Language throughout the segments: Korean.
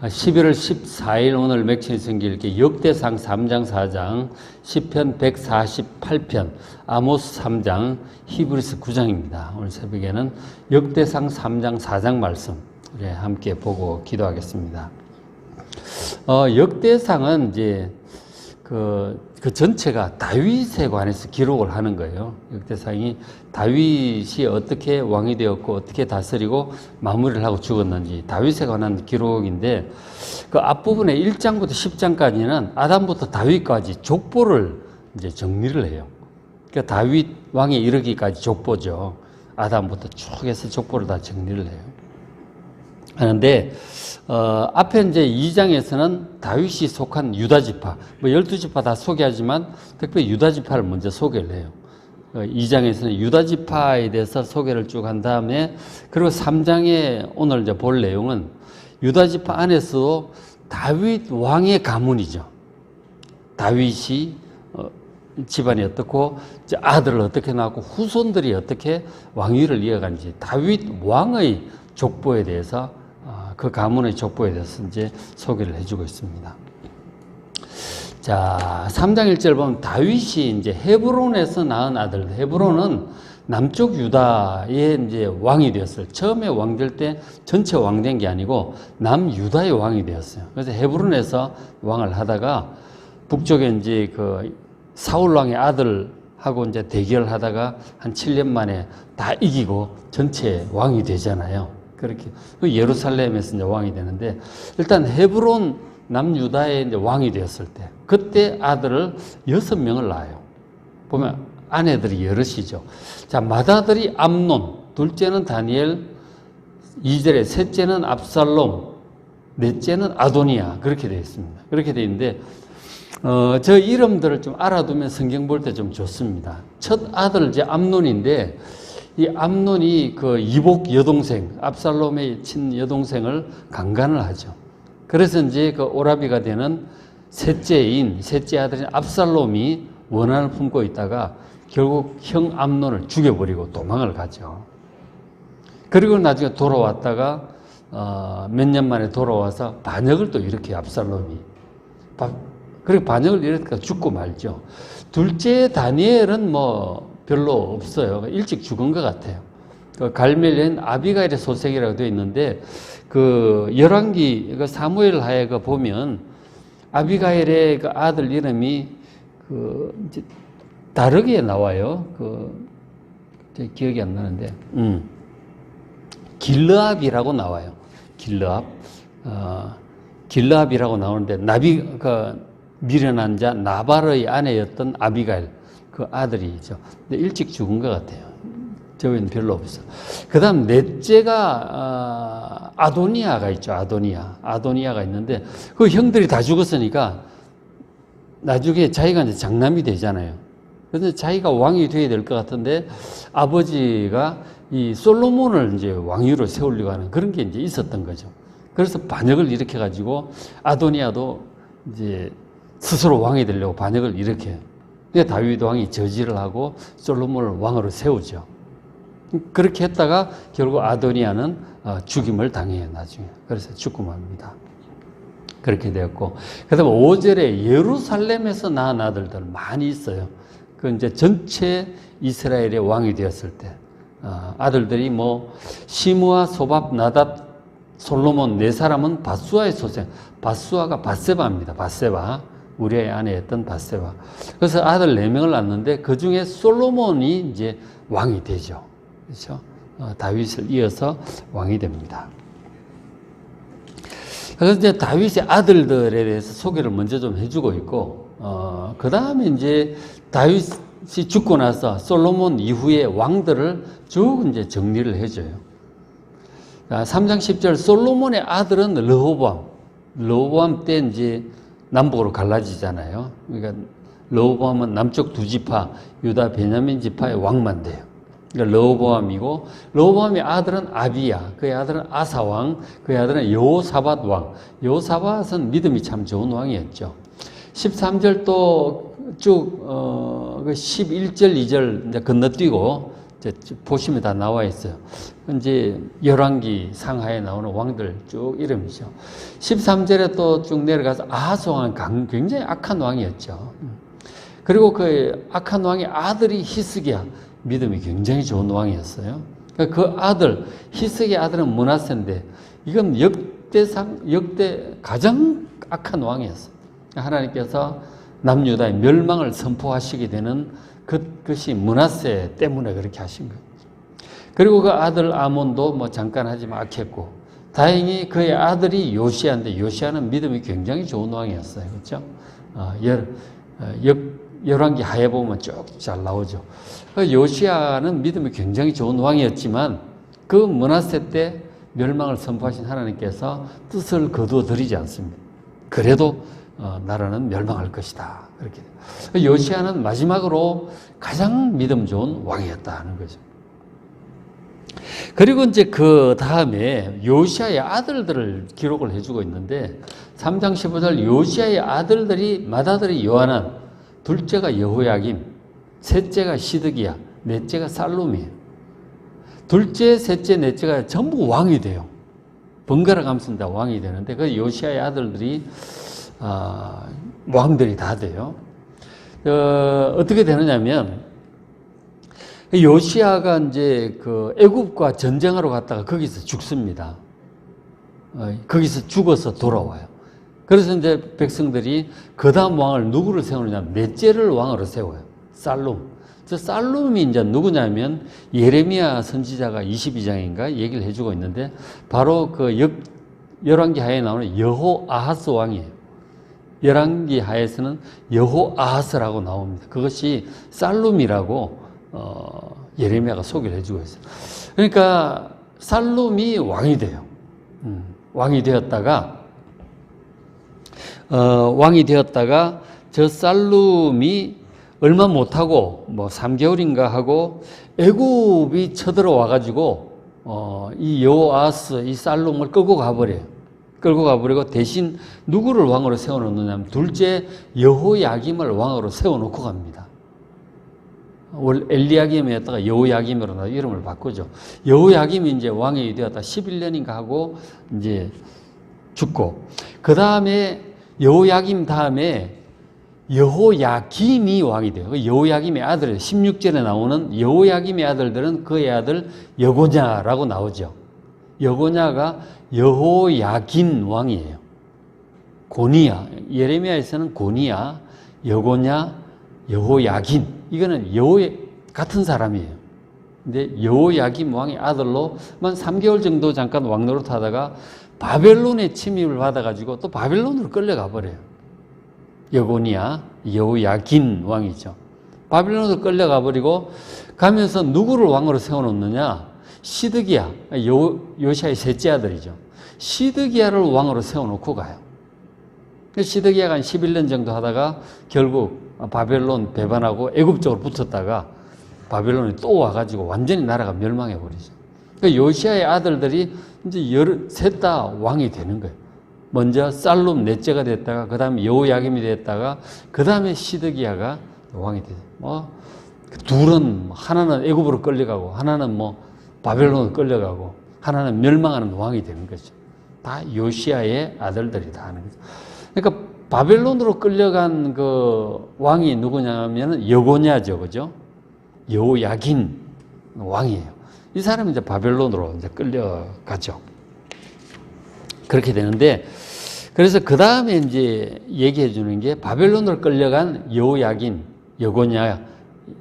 11월 14일 오늘 맥신이 성길 읽기 역대상 3장 4장 시편 148편 아모스 3장 히브리서 9장입니다. 오늘 새벽에는 역대상 3장 4장 말씀 우리 함께 보고 기도하겠습니다. 역대상은 이제 그 전체가 다윗에 관해서 기록을 하는 거예요. 역대상이 다윗이 어떻게 왕이 되었고 어떻게 다스리고 마무리를 하고 죽었는지 다윗에 관한 기록인데 그 앞부분에 1장부터 10장까지는 아담부터 다윗까지 족보를 이제 정리를 해요. 그러니까 다윗 왕에 이르기까지 족보죠. 아담부터 쭉 해서 족보를 다 정리를 해요. 하는데 앞에 이제 2장에서는 다윗이 속한 유다지파, 12지파 다 소개하지만 특별히 유다지파를 먼저 소개를 해요. 2장에서는 유다지파에 대해서 소개를 쭉 한 다음에 그리고 3장에 오늘 이제 볼 내용은 유다지파 안에서도 다윗 왕의 가문이죠. 다윗이 집안이 어떻고 아들을 어떻게 낳고 후손들이 어떻게 왕위를 이어간지 다윗 왕의 족보에 대해서 그 가문의 족보에 대해서 이제 소개를 해주고 있습니다. 자, 3장 1절 보면 다윗이 이제 헤브론에서 낳은 아들, 헤브론은 남쪽 유다의 이제 왕이 되었어요. 처음에 왕 될 때 전체 왕 된 게 아니고 남유다의 왕이 되었어요. 그래서 헤브론에서 왕을 하다가 북쪽에 이제 그 사울 왕의 아들하고 이제 대결하다가 한 7년 만에 다 이기고 전체 왕이 되잖아요. 그렇게 예루살렘에서 이제 왕이 되는데 일단 헤브론 남유다의 이제 왕이 되었을 때 그때 아들을 6명을 낳아요. 보면 아내들이 여럿이죠. 자, 맏아들이 암논, 둘째는 다니엘, 2절에 셋째는 압살롬, 넷째는 아도니아 그렇게 되어 있습니다. 그렇게 되어 있는데 저 이름들을 좀 알아두면 성경 볼 때 좀 좋습니다. 첫 아들 이제 암논인데 이 암논이 그 이복 여동생, 압살롬의 친 여동생을 강간을 하죠. 그래서 이제 그 오라비가 되는 셋째 아들인 압살롬이 원한을 품고 있다가 결국 형 암논을 죽여버리고 도망을 가죠. 그리고 나중에 돌아왔다가 몇 년 만에 돌아와서 반역을 또 일으켜요, 압살롬이. 그리고 반역을 일으키니까 죽고 말죠. 둘째 다니엘은 뭐 별로 없어요. 일찍 죽은 것 같아요. 그 갈멜린 아비가일의 소생이라고 되어 있는데 그 열왕기 그 사무엘 하에 그 보면 아비가일의 그 아들 이름이 그 이제 다르게 나와요. 그 제 기억이 안 나는데 길르압이라고 나와요. 길르압이라고 나오는데 미련한 자 나발의 아내였던 아비가일 그 아들이죠. 근데 일찍 죽은 것 같아요. 저희는 별로 없어. 그 다음 넷째가 아도니아가 있죠. 아도니아가 있는데 그 형들이 다 죽었으니까 나중에 자기가 이제 장남이 되잖아요. 그런데 자기가 왕이 돼야 될 것 같은데 아버지가 이 솔로몬을 이제 왕위로 세우려고 하는 그런 게 이제 있었던 거죠. 그래서 반역을 일으켜가지고 아도니아도 이제 스스로 왕이 되려고 반역을 일으켜요. 그러니까 다윗 왕이 저지를 하고 솔로몬을 왕으로 세우죠. 그렇게 했다가 결국 아도니아는 죽임을 당해요, 나중에. 그래서 죽고 맙니다. 그렇게 되었고. 그 다음에 5절에 예루살렘에서 낳은 아들들 많이 있어요. 그 이제 전체 이스라엘의 왕이 되었을 때. 아들들이 뭐, 시므아, 소밥, 나답, 솔로몬 네 사람은 바수아의 소생. 바수아가 밧세바입니다. 밧세바. 우리의 아내였던 밧세바. 그래서 아들 4명을 낳았는데 그 중에 솔로몬이 이제 왕이 되죠. 그렇죠? 다윗을 이어서 왕이 됩니다. 그래서 이제 다윗의 아들들에 대해서 소개를 먼저 좀 해주고 있고, 그 다음에 이제 다윗이 죽고 나서 솔로몬 이후의 왕들을 쭉 이제 정리를 해줘요. 3장 10절 솔로몬의 아들은 르호보암 때 이제 남북으로 갈라지잖아요. 그러니까 르호보암은 남쪽 두 지파, 유다 베냐민 지파의 왕만 돼요. 그러니까 르호보암이고 르호보암의 아들은 아비야, 그의 아들은 아사 왕, 그의 아들은 여호사밧 왕. 여호사밧은 믿음이 참 좋은 왕이었죠. 13절 또 쭉 11절, 2절 이제 건너뛰고 이제 보시면 다 나와 있어요. 이제 열왕기 상하에 나오는 왕들 쭉 이름이죠. 13절에 또 쭉 내려가서 아하스 왕은 굉장히 악한 왕이었죠. 그리고 그 악한 왕의 아들이 히스기야, 믿음이 굉장히 좋은 왕이었어요. 그 아들, 히스기의 아들은 므낫세인데 이건 역대 가장 악한 왕이었어요. 하나님께서 남유다의 멸망을 선포하시게 되는 그것이 므낫세 때문에 그렇게 하신 거예요. 그리고 그 아들 아몬도 뭐 잠깐 하지만 악했고, 다행히 그의 아들이 요시아인데 요시아는 믿음이 굉장히 좋은 왕이었어요. 그렇죠? 열왕기 하에 보면 쭉 잘 나오죠. 요시아는 믿음이 굉장히 좋은 왕이었지만 그 므낫세 때 멸망을 선포하신 하나님께서 뜻을 거두어 드리지 않습니다. 그래도 나라는 멸망할 것이다. 그렇게. 요시아는 마지막으로 가장 믿음 좋은 왕이었다는 거죠. 그리고 이제 그 다음에 요시아의 아들들을 기록을 해주고 있는데 3장 15절 요시아의 아들들이 맏아들이 요하난, 둘째가 여호야김, 셋째가 시드기야, 넷째가 살룸이에요. 둘째, 셋째, 넷째가 전부 왕이 돼요. 번갈아 가면서 다 왕이 되는데 그 요시아의 아들들이 왕들이 다 돼요. 어떻게 되느냐면 요시아가 이제 그 애굽과 전쟁하러 갔다가 거기서 죽습니다. 거기서 죽어서 돌아와요. 그래서 이제 백성들이 그 다음 왕을 누구를 세우느냐, 넷째를 왕으로 세워요. 살룸. 저 살룸이 이제 누구냐면 예레미야 선지자가 22장인가 얘기를 해주고 있는데 바로 그 열왕기 하에 나오는 여호아하스 왕이에요. 열왕기 하에서는 여호아하스라고 나옵니다. 그것이 살룸이라고 예레미야가 소개를 해주고 있어요. 그러니까 살룸이 왕이 돼요. 왕이 되었다가 저 살룸이 얼마 못하고 뭐 3개월인가 하고 애굽이 쳐들어와 가지고 이 여호아하스 이 살룸을 끌고 가버려요. 끌고 가버리고 대신 누구를 왕으로 세워놓느냐면 둘째 여호야김을 왕으로 세워놓고 갑니다. 원래 엘리야김이었다가 여호야김으로 이름을 바꾸죠. 여호야김이 이제 왕이 되었다 11년인가 하고 이제 죽고, 그 다음에 여호야김 다음에 여호야김이 왕이 돼요. 여호야김의 아들, 16절에 나오는 여호야김의 아들들은 그의 아들 여고냐라고 나오죠. 여고냐가 여호야긴 왕이에요. 고니야, 예레미야에서는 고니야, 여고냐, 여호야긴, 이거는 같은 사람이에요. 근데 여호야김 왕의 아들로만 3개월 정도 잠깐 왕노릇 하다가 바벨론의 침입을 받아가지고 또 바벨론으로 끌려가 버려요. 여고니야, 여호야긴 왕이죠. 바벨론으로 끌려가 버리고 가면서 누구를 왕으로 세워놓느냐? 시드기야, 요시아의 셋째 아들이죠. 시드기야를 왕으로 세워놓고 가요. 시드기야가 한 11년 정도 하다가 결국 바벨론 배반하고 애굽 쪽으로 붙었다가 바벨론이 또 와가지고 완전히 나라가 멸망해 버리죠. 그러니까 요시아의 아들들이 이제 셋 다 왕이 되는 거예요. 먼저 살룸 넷째가 됐다가 그 다음에 여호야김이 됐다가 그 다음에 시드기야가 왕이 돼요. 둘은 하나는 애굽으로 끌려가고 하나는 바벨론으로 끌려가고 하나는 멸망하는 왕이 되는 거죠. 다 요시아의 아들들이 다 하는 거죠. 그러니까 바벨론으로 끌려간 그 왕이 누구냐면은 여고냐죠, 그죠? 여호야긴 왕이에요. 이 사람은 이제 바벨론으로 이제 끌려가죠. 그렇게 되는데, 그래서 그 다음에 이제 얘기해 주는 게 바벨론으로 끌려간 여호야긴, 여고냐에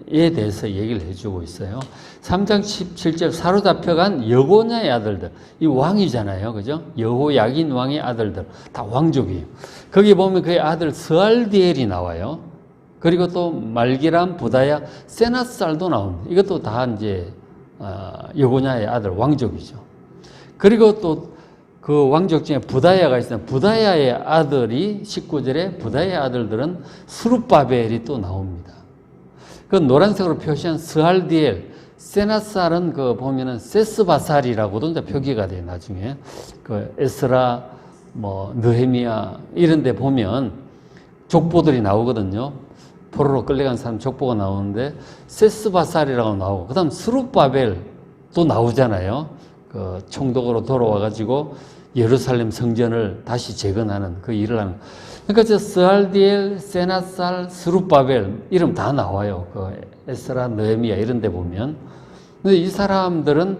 대해서 얘기를 해주고 있어요. 3장 17절 사로잡혀간 여고냐의 아들들, 이 왕이잖아요, 그죠? 여호야긴 왕의 아들들 다 왕족이에요. 거기 보면 그의 아들 스알디엘이 나와요. 그리고 또 말기람, 부다야, 세낫살도 나옵니다. 이것도 다 이제 여고냐의 아들 왕족이죠. 그리고 또 그 왕족 중에 부다야가 있어요. 부다야의 아들이 19절에 부다야의 아들들은 스룹바벨이 또 나옵니다. 그 노란색으로 표시한 스알디엘, 세낫살은 그 보면은 세스바살이라고도 이제 표기가 돼요. 나중에 그 에스라, 느헤미야 이런 데 보면 족보들이 나오거든요. 포로로 끌려간 사람 족보가 나오는데 세스바살이라고 나오고, 그 다음 스룹바벨도 나오잖아요. 그 총독으로 돌아와가지고 예루살렘 성전을 다시 재건하는 그 일을 하는. 그러니까 저 스알디엘, 세나살, 스룹바벨 이름 다 나와요. 그 에스라, 느헤미야 이런 데 보면. 근데 이 사람들은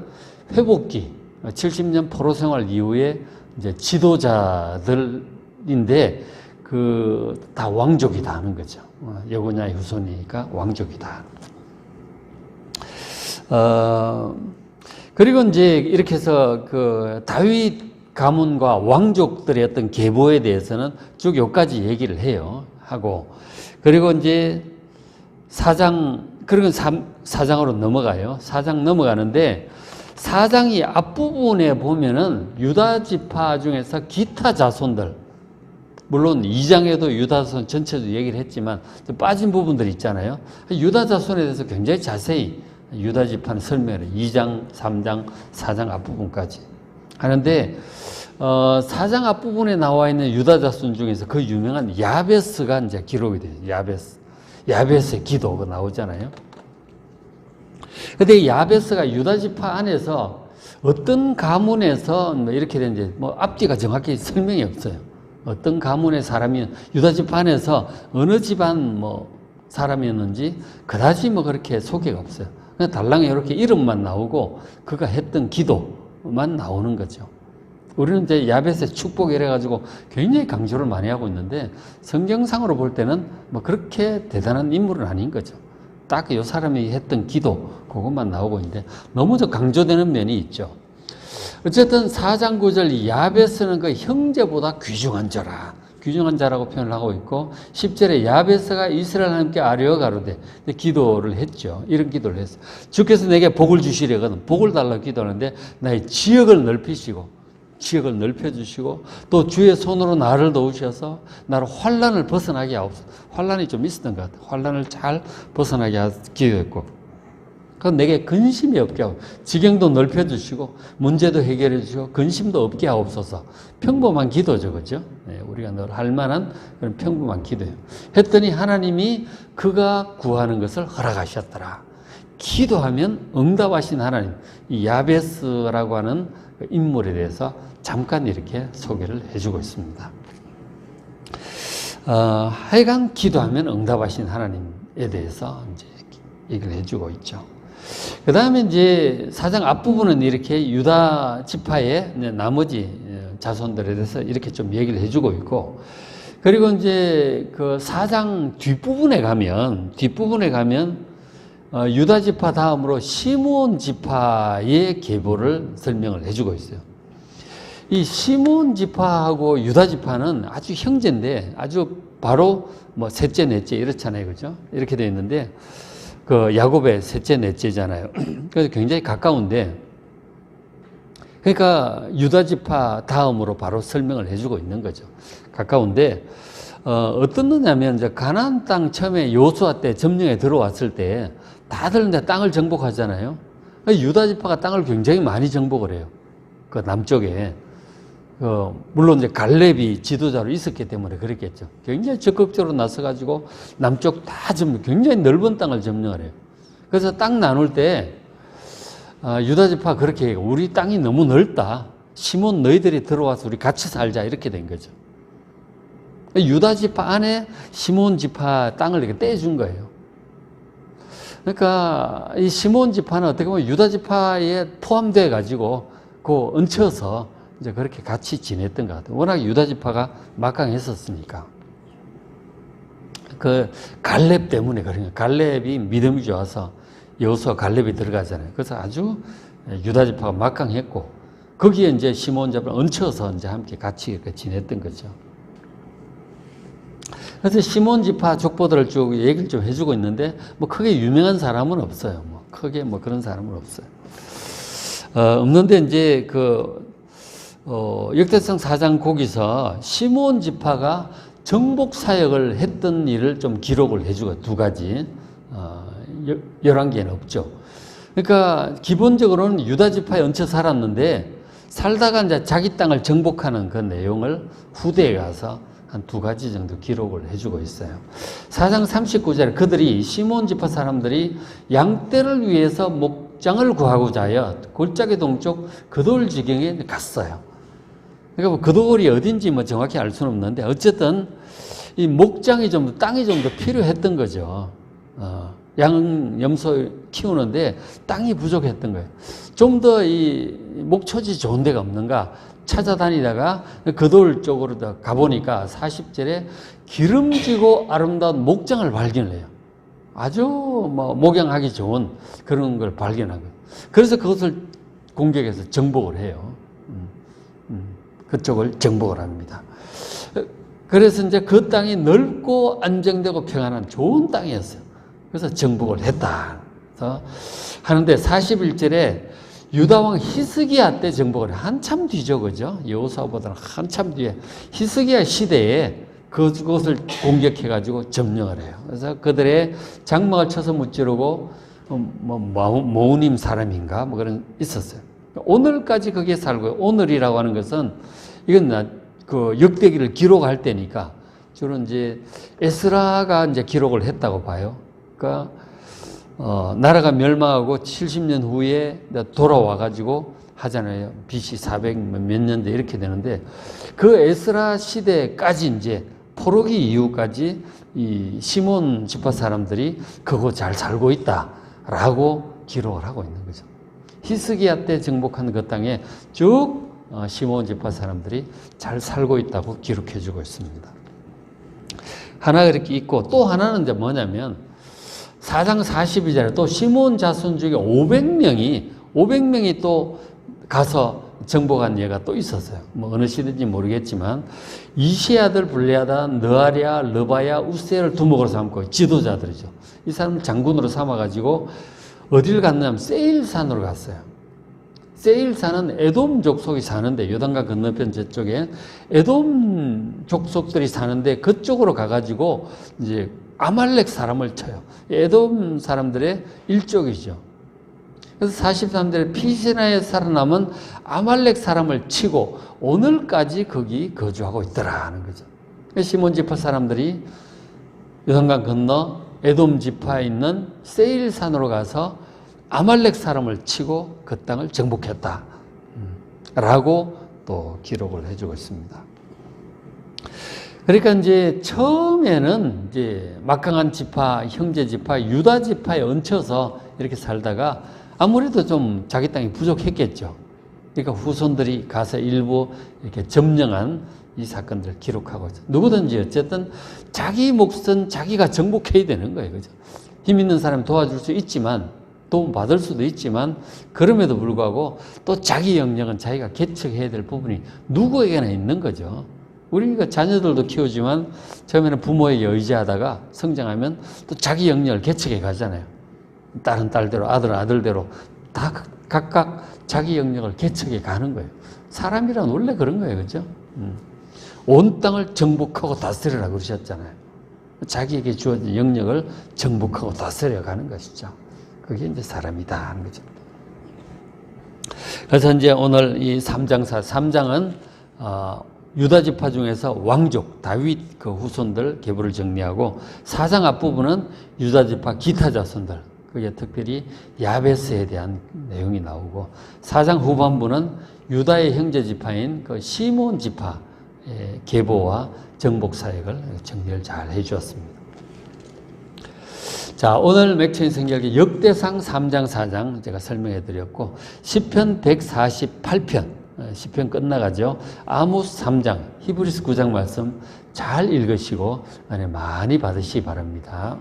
회복기, 70년 포로 생활 이후에 이제 지도자들인데 그 다 왕족이다 하는 거죠. 여고냐의 후손이니까 왕족이다. 그리고 이제 이렇게 해서 그 다윗 가문과 왕족들의 어떤 계보에 대해서는 쭉 여기까지 얘기를 해요. 하고. 그리고 이제 그리고 4장으로 넘어가요. 4장 넘어가는데 4장이 앞부분에 보면은 유다 지파 중에서 기타 자손들, 물론 2장에도 유다 자손 전체도 얘기를 했지만 빠진 부분들이 있잖아요. 유다 자손에 대해서 굉장히 자세히 유다 지파는 설명을 해요. 2장, 3장, 4장 앞부분까지 하는데 4장 앞부분에 나와 있는 유다 자손 중에서 그 유명한 야베스가 이제 기록이 돼요. 야베스의 기도가 나오잖아요. 근데 야베스가 유다 지파 안에서 어떤 가문에서 이렇게 된지 뭐 앞뒤가 정확히 설명이 없어요. 어떤 가문의 사람이 유다 지파 안에서 어느 집안 뭐 사람이었는지 그다지 뭐 그렇게 소개가 없어요. 그냥 달랑에 이렇게 이름만 나오고 그가 했던 기도만 나오는 거죠. 우리는 이제 야벳의 축복 이래가지고 굉장히 강조를 많이 하고 있는데 성경상으로 볼 때는 뭐 그렇게 대단한 인물은 아닌 거죠. 딱 이 사람이 했던 기도 그것만 나오고 있는데 너무 더 강조되는 면이 있죠. 어쨌든 4장 9절 이 야베스는 그 형제보다 귀중한 자라. 귀중한 자라고 표현을 하고 있고 10절에 야베스가 이스라엘 하나님께 아뢰어 가로되 기도를 했죠. 이런 기도를 했어요. 주께서 내게 복을 주시려거든 복을 달라고 기도하는데 나의 지역을 넓혀주시고 또 주의 손으로 나를 도우셔서 나를 환난을 벗어나게 하옵소서. 환난이 좀 있었던 것 같아요. 환난을 잘 벗어나게 하옵소서 기도했고 그건 내게 근심이 없게 하고 지경도 넓혀주시고 문제도 해결해 주시고 근심도 없게 하옵소서. 평범한 기도죠. 그죠? 네, 우리가 늘 할 만한 그런 평범한 기도예요. 했더니 하나님이 그가 구하는 것을 허락하셨더라. 기도하면 응답하신 하나님. 이 야베스라고 하는 인물에 대해서 잠깐 이렇게 소개를 해주고 있습니다. 하여간 기도하면 응답하신 하나님에 대해서 이제 얘기를 해주고 있죠. 그 다음에 이제 4장 앞부분은 이렇게 유다 지파의 나머지 자손들에 대해서 이렇게 좀 얘기를 해주고 있고, 그리고 이제 그 4장 뒷부분에 가면 유다 지파 다음으로 시므온 지파의 계보를 설명을 해주고 있어요. 이 시므온 지파하고 유다 지파는 아주 형제인데 아주 바로 뭐 셋째 넷째 이렇잖아요. 그죠? 이렇게 되어 있는데 그 야곱의 셋째 넷째잖아요. 그래서 굉장히 가까운데 그러니까 유다 지파 다음으로 바로 설명을 해주고 있는 거죠. 가까운데 어떤 거냐면 이제 가나안 땅 처음에 여호수아 때 점령에 들어왔을 때 다들 이제 땅을 정복하잖아요. 유다 지파가 땅을 굉장히 많이 정복을 해요. 그 남쪽에. 물론 이제 갈렙이 지도자로 있었기 때문에 그랬겠죠. 굉장히 적극적으로 나서가지고 남쪽 다 굉장히 넓은 땅을 점령을 해요. 그래서 땅 나눌 때 유다 지파 그렇게 해요. 우리 땅이 너무 넓다. 시몬 너희들이 들어와서 우리 같이 살자 이렇게 된 거죠. 유다 지파 안에 시몬 지파 땅을 이렇게 떼준 거예요. 그러니까 이 시몬 지파는 어떻게 보면 유다 지파에 포함돼 가지고 그 얹혀서 이제 그렇게 같이 지냈던 것 같아요. 워낙 유다 지파가 막강했었으니까. 그 갈렙 때문에 그러니까 갈렙이 믿음이 좋아서 여호수아 갈렙이 들어가잖아요. 그래서 아주 유다 지파가 막강했고 거기에 이제 시몬 지파를 얹혀서 이제 함께 같이 이렇게 지냈던 거죠. 그래서 시몬 지파 족보들을 쭉 얘기를 좀 해주고 있는데 뭐 크게 유명한 사람은 없어요. 뭐 크게 뭐 그런 사람은 없어요. 없는데 이제 역대상 4장 거기서 시므온 지파가 정복 사역을 했던 일을 좀 기록을 해주고 두 가지 11개는 없죠. 그러니까 기본적으로는 유다 지파에 얹혀 살았는데 살다가 이제 자기 땅을 정복하는 그 내용을 후대에 가서 한 2가지 정도 기록을 해주고 있어요. 4장 39절에 그들이 시몬 지파 사람들이 양떼를 위해서 목장을 구하고자 하여 골짜기 동쪽 그돌 지경에 갔어요. 그러니까 뭐 그돌이 어딘지 뭐 정확히 알 수는 없는데 어쨌든 이 목장이 땅이 좀 더 필요했던 거죠. 염소 키우는데 땅이 부족했던 거예요. 좀 더 이 목초지 좋은 데가 없는가 찾아다니다가 그돌 쪽으로 가보니까 40절에 기름지고 아름다운 목장을 발견해요. 아주 뭐 목양하기 좋은 그런 걸 발견한 거예요. 그래서 그것을 공격해서 정복을 해요. 그쪽을 정복을 합니다. 그래서 이제 그 땅이 넓고 안정되고 평안한 좋은 땅이었어요. 그래서 정복을 했다. 그래서 하는데 41절에 유다왕 히스기야 때 정복을 해요. 한참 뒤죠, 그죠? 여호수아보다는 한참 뒤에 히스기야 시대에 그것을 공격해가지고 점령을 해요. 그래서 그들의 장막을 쳐서 무찌르고 모우님 사람인가 뭐 그런 있었어요. 오늘까지 거기에 살고요. 오늘이라고 하는 것은 이건 그 역대기를 기록할 때니까 주로 이제 에스라가 이제 기록을 했다고 봐요. 그러니까 나라가 멸망하고 70년 후에 돌아와가지고 하잖아요. BC 400 몇 년대 이렇게 되는데 그 에스라 시대까지 이제 포로기 이후까지 이 시몬 지파 사람들이 그거 잘 살고 있다라고 기록을 하고 있는 거죠. 히스기야 때 정복한 그 땅에 쭉 시몬 지파 사람들이 잘 살고 있다고 기록해 주고 있습니다. 하나 그렇게 있고 또 하나는 이제 뭐냐면 4장 42절에 또 시몬 자손 중에 500명이 또 가서 정복한 예가 또 있었어요. 뭐 어느 시대인지 모르겠지만 이시 아들 블레아다 느아랴 르바야 우세를 두목으로 삼고 지도자들이죠. 이 사람을 장군으로 삼아가지고 어디를 갔냐면 세일산으로 갔어요. 세일산은 에돔 족속이 사는데 요단강 건너편 저쪽에 에돔 족속들이 사는데 그쪽으로 가가지고 이제 아말렉 사람을 쳐요. 에돔 사람들의 일족이죠. 그래서 43절에 피시나에 살아남은 아말렉 사람을 치고 오늘까지 거기 거주하고 있더라 하는 거죠. 시몬 지파 사람들이 요단강 건너 에돔 지파에 있는 세일산으로 가서 아말렉 사람을 치고 그 땅을 정복했다 라고 또 기록을 해주고 있습니다. 그러니까 이제 처음에는 이제 막강한 지파, 형제 지파, 유다 지파에 얹혀서 이렇게 살다가 아무래도 좀 자기 땅이 부족했겠죠. 그러니까 후손들이 가서 일부 이렇게 점령한 이 사건들을 기록하고 있죠. 누구든지 어쨌든 자기 몫은 자기가 정복해야 되는 거예요. 그죠? 힘 있는 사람이 도와줄 수 있지만, 도움 받을 수도 있지만, 그럼에도 불구하고 또 자기 영역은 자기가 개척해야 될 부분이 누구에게나 있는 거죠. 우리가 자녀들도 키우지만 처음에는 부모에게 의지하다가 성장하면 또 자기 영역을 개척해 가잖아요. 딸은 딸대로, 아들은 아들대로 다 각각 자기 영역을 개척해 가는 거예요. 사람이란 원래 그런 거예요. 그죠? 온 땅을 정복하고 다스리라고 그러셨잖아요. 자기에게 주어진 영역을 정복하고 다스려 가는 것이죠. 그게 이제 사람이다 하는 거죠. 그래서 이제 오늘 이 3장은 유다 지파 중에서 왕족 다윗 그 후손들 계보를 정리하고 4장 앞부분은 유다 지파 기타 자손들, 그게 특별히 야베스에 대한 내용이 나오고 4장 후반부는 유다의 형제 지파인 그 시몬 지파의 계보와 정복 사역을 정리를 잘 해주었습니다. 자, 오늘 맥체인 성경의 역대상 3장 4장 제가 설명해 드렸고 시편 148편 시편 끝나가죠. 아모스 3장, 히브리서 9장 말씀 잘 읽으시고 은혜 많이 받으시기 바랍니다.